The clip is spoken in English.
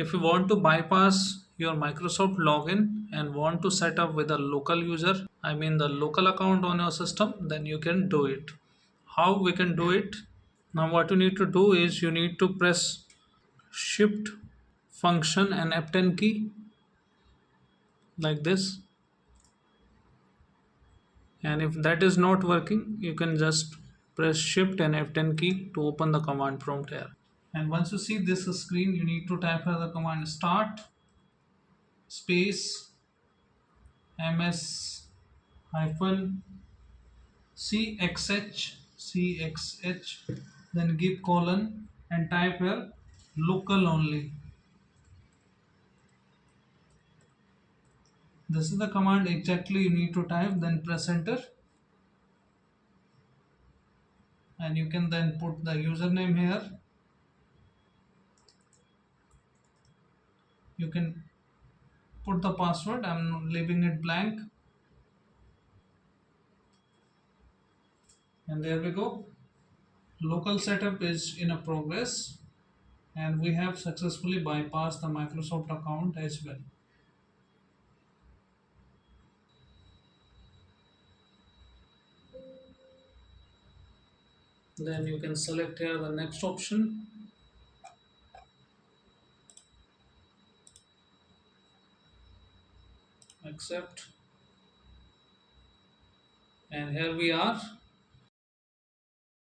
If you want to bypass your Microsoft login and want to set up with a local user, I mean the local account on your system, then you can do it. How we can do it? Now what you need to do is you need to press shift function and F10 key like this, and if that is not working you can just press shift and F10 key to open the command prompt here. And once you see this screen, you need to type here the command start space ms hyphen cxh, then give colon and type here local only. This is the command exactly you need to type, then press enter, and you can then put the username here. You can put the password, I'm leaving it blank, and there we go. Local setup is in a progress, and we have successfully bypassed the Microsoft account as well. Then you can select here the next option, accept, and here we are.